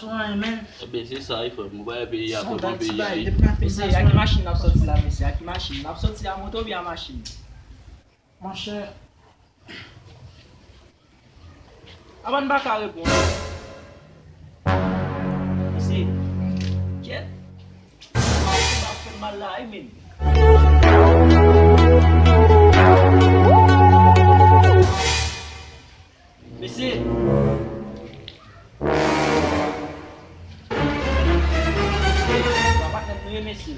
soin, men. C'est ça, il faut me payer à Son comment dan ti payer. bay, Payer. Mese, y'a ki machin nap soti la mese, y'a ki machin. Nap soti la moto ou bien machin? Mon cher, Aban baka repon. Mese, ket? Machin ap fè mal la e men. Mese, bapak nan mwen mese.